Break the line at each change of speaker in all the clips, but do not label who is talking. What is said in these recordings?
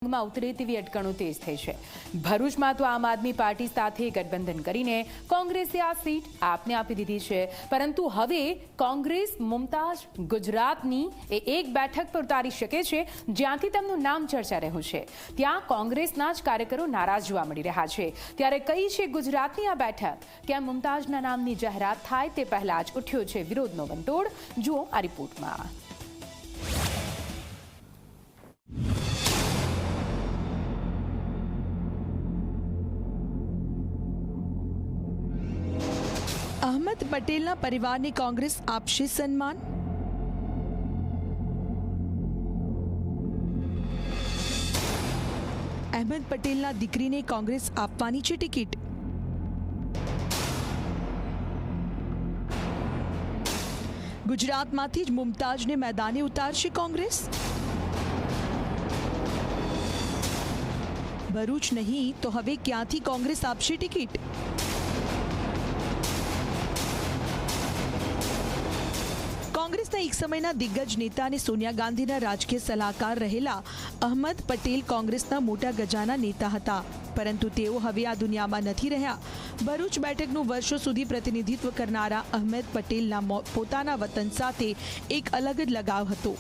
જંગમાં ઉતરે તેવી અટકણો તેજ થઈ છે। ભરૂચમાં તો આમ આદમી પાર્ટી સાથે ગઠબંધન કરીને કોંગ્રેસે આ સીટ આપને આપી દીધી છે, પરંતુ હવે કોંગ્રેસ મુમતાજ ગુજરાતની એક બેઠક પર ઉતારી શકે છે જ્યાંથી તેમનું નામ ચર્ચા રહ્યું છે। ત્યાં કોંગ્રેસના જ કાર્યકરો નારાજ જોવા મળી રહ્યા છે। ત્યારે કઈ છે ગુજરાતની આ બેઠક? કેમ મુમતાજના નામની જાહેરાત થાય તે પહેલા જ ઉઠ્યો છે વિરોધનો વંટોળ? જુઓ આ રિપોર્ટમાં।
અહમદ પટેલના પરિવારને કોંગ્રેસ આપશે સન્માન? અહમદ પટેલના દીકરીને કોંગ્રેસ આપવાની છે ટિકિટ? ગુજરાતમાંથી જ મુમતાજને મેદાને ઉતારશે કોંગ્રેસ? ભરૂચ નહીં તો હવે ક્યાંથી કોંગ્રેસ આપશે ટિકિટ? કોંગ્રેસના એક સમયના દિગ્ગજ નેતા અને સોનિયા ગાંધીના રાજકીય સલાહકાર રહેલા અહમદ પટેલ કોંગ્રેસના મોટા ગજાના નેતા હતા, પરંતુ તેઓ હવે આ દુનિયામાં નથી રહ્યા। ભરૂચ બેઠકનું વર્ષો સુધી પ્રતિનિધિત્વ કરનારા અહમદ પટેલના પોતાના વતન સાથે એક અલગ જ લગાવ હતો।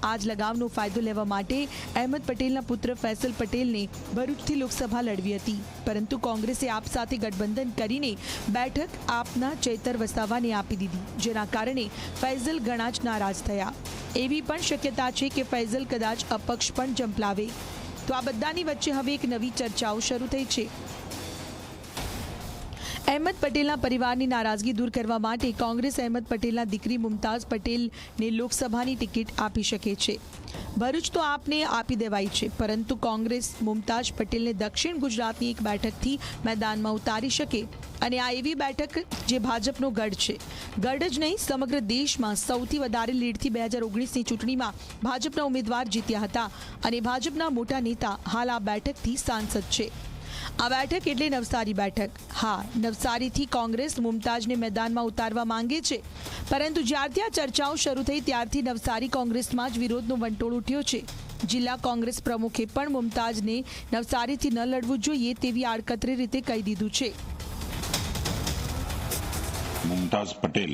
આ જ લગાવનો ફાયદો લેવા માટે અહમદ પટેલના પુત્ર ફૈઝલ પટેલને ભરૂચથી લોકસભા લડવી હતી, પરંતુ કોંગ્રેસે આપ સાથે ગઠબંધન કરીને બેઠક આપના ચૈતર વસાવાને આપી દીધી, જેના કારણે ફૈઝલ ઘણા જ નારાજ થયા। એવી પણ શક્યતા છે કે ફૈઝલ કદાચ અપક્ષ પણ ઝંપલાવે। તો આ બધાની વચ્ચે હવે એક નવી ચર્ચાઓ શરૂ થઈ છે। અહમદ પટેલના પરિવારની નારાજગી દૂર કરવા માટે કોંગ્રેસ અહમદ પટેલના દીકરી મુમતાઝ પટેલને લોકસભાની ટિકિટ આપી શકે છે। ભરૂચ તો આપને આપી દેવાઈ છે, પરંતુ કોંગ્રેસ મુમતાઝ પટેલને દક્ષિણ ગુજરાતની એક બેઠકથી મેદાનમાં ઉતારી શકે, અને આ એવી બેઠક જે ભાજપનો ગઢ છે। ગઢ જ નહીં, સમગ્ર દેશમાં સૌથી વધારે લીડથી 2019ની ચૂંટણીમાં ભાજપના ઉમેદવાર જીત્યા હતા, અને ભાજપના મોટા નેતા હાલ આ બેઠકથી સાંસદ છે। આ બેઠક એટલે નવસારી બેઠક। હા, નવસારીથી કોંગ્રેસ મુમતાજને મેદાનમાં ઉતારવા માંગે છે, પરંતુ જ્યારથી આ ચર્ચાઓ શરૂ થઈ ત્યારથી નવસારી કોંગ્રેસમાં જ વિરોધનો વંટોળ ઉઠ્યો છે। જિલ્લા કોંગ્રેસ પ્રમુખે પણ મુમતાજને નવસારીથી ન લડવું જોઈએ તેવી આડકતરી રીતે કહી દીધું છે।
મુમતાજ પટેલ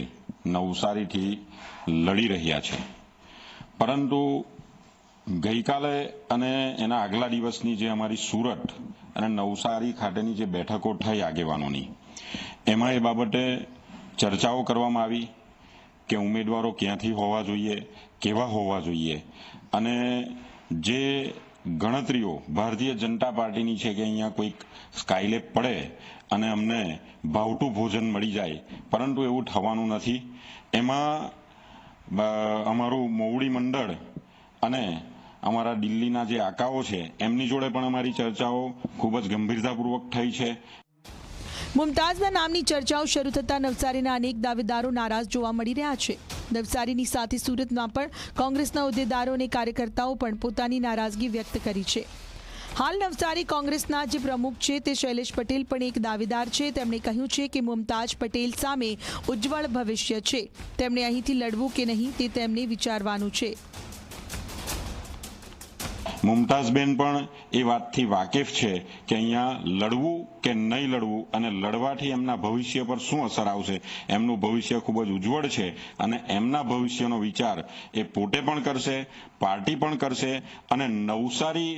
નવસારીથી લડી રહ્યા છે, પરંતુ ગઈકાલે અને એના આગલા દિવસની જે અમારી સુરત અને નવસારી ખાતેની જે બેઠકો થઈ આગેવાનોની, એમાં એ બાબતે ચર્ચાઓ કરવામાં આવી કે ઉમેદવારો ક્યાંથી હોવા જોઈએ, કેવા હોવા જોઈએ, અને જે ગણતરીઓ ભારતીય જનતા પાર્ટીની છે કે અહીંયા કોઈક સ્કાયલેબ પડે અને અમને ભાવતું ભોજન મળી જાય, પરંતુ એવું થવાનું નથી। એમાં અમારું મોવડી મંડળ અને અમારા દિલ્હીના જે આકાઓ છે એમની જોડે પણ અમારી ચર્ચાઓ ખૂબ જ ગંભીરતાપૂર્વક થઈ છે।
મુમતાજના નામની ચર્ચાઓ શરૂ થતા નવસારીના અનેક દાવેદારો નારાજ જોવા મળી રહ્યા છે। નવસારીની સાથે સુરતમાં પણ કોંગ્રેસના હોદ્દેદારો અને કાર્યકર્તાઓ પણ પોતાની નારાજગી વ્યક્ત કરી છે। હાલ નવસારી કોંગ્રેસના જે પ્રમુખ છે તે શૈલેષ પટેલ પણ એક દાવેદાર છે। તેમણે કહ્યું છે કે મુમતાજ પટેલ સામે ઉજ્જવળ ભવિષ્ય છે, તેમણે અહીંથી લડવું કે નહીં તે તેમને વિચારવાનું છે।
મુમતાઝબેન પણ એ વાતથી વાકેફ છે કે અહીંયા લડવું કે નહીં લડવું અને લડવાથી એમના ભવિષ્ય પર શું અસર આવશે। એમનું ભવિષ્ય ખૂબ જ ઉજ્જવળ છે, અને એમના ભવિષ્યનો વિચાર એ પોતે પણ કરશે, પાર્ટી પણ કરશે, અને નવસારી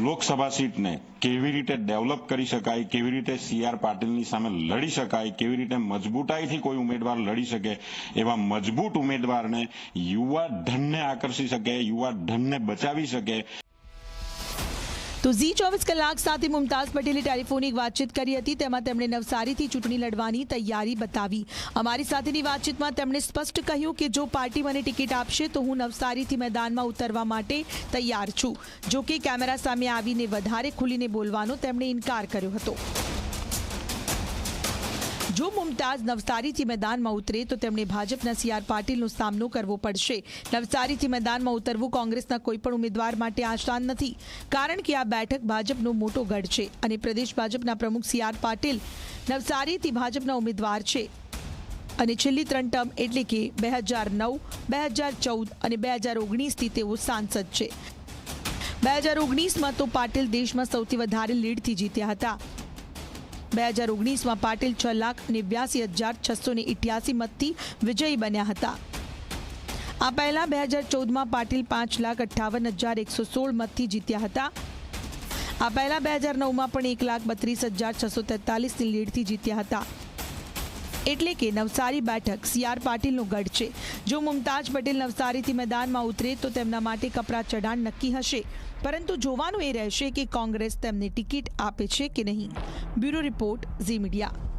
લોકસભા સીટને કેવી રીતે ડેવલપ કરી શકાય, કેવી રીતે CR પાટીલની સામે લડી શકાય, કેવી રીતે મજબૂતાઈથી કોઈ ઉમેદવાર લડી શકે, એવા મજબૂત ઉમેદવારને યુવા ધનને આકર્ષી શકે, યુવા ધનને બચાવી શકે।
તો ઝી24 કલાક સાથે મુમતાઝ પટેલે ટેલિફોનિક વાતચીત કરી હતી, તેમાં તેમણે નવસારીથી ચૂંટણી લડવાની તૈયારી બતાવી। અમારી સાથેની વાતચીતમાં તેમણે સ્પષ્ટ કહ્યું કે જો પાર્ટી મને ટિકિટ આપશે તો હું નવસારીથી મેદાનમાં ઉતરવા માટે તૈયાર છું। જો કે કેમેરા સામે આવીને વધારે ખુલીને બોલવાનો તેમણે ઇનકાર કર્યો હતો। જો મુમતાઝ નવસારીથી મેદાનમાં ઉતરે તો તેમણે ભાજપના CR પાટીલનો સામનો કરવો પડશે। નવસારીથી મેદાનમાં ઉતરવું કોંગ્રેસના કોઈ પણ ઉમેદવાર માટે આસાન નથી, કારણ કે આ બેઠક ભાજપનો મોટો ગઢ છે, અને પ્રદેશ ભાજપના પ્રમુખ CR પાટીલ નવસારીથી ભાજપના ઉમેદવાર છે, અને છેલ્લી 3 ટર્મ એટલે કે 2009, 2014 અને 2019થી તેઓ સાંસદ છે। 2019માં તો પાટીલ દેશમાં સૌથી વધારે લીડથી જીત્યા હતા. 2019માં પાટીલ 6,89,688 મતથી વિજયી બન્યા હતા. આ પહેલા 2014માં પાટીલ 5,58,116 મતથી જીત્યા હતા. આ પહેલા 2009માં પણ 1,32,643ની લીડથી જીત્યા હતા. એટલે કે નવસારી બેઠક CR પાટીલનો ગઢ છે. જો મુમતાઝ પટેલ નવસારીથી મેદાનમાં ઉતરે તો તેમના માટે કપરા ચઢાણ નક્કી હશે, પરંતુ જોવાનું એ રહેશે કે કોંગ્રેસ તેમને ટિકિટ આપે છે કે નહીં. Bureau report, Zee media.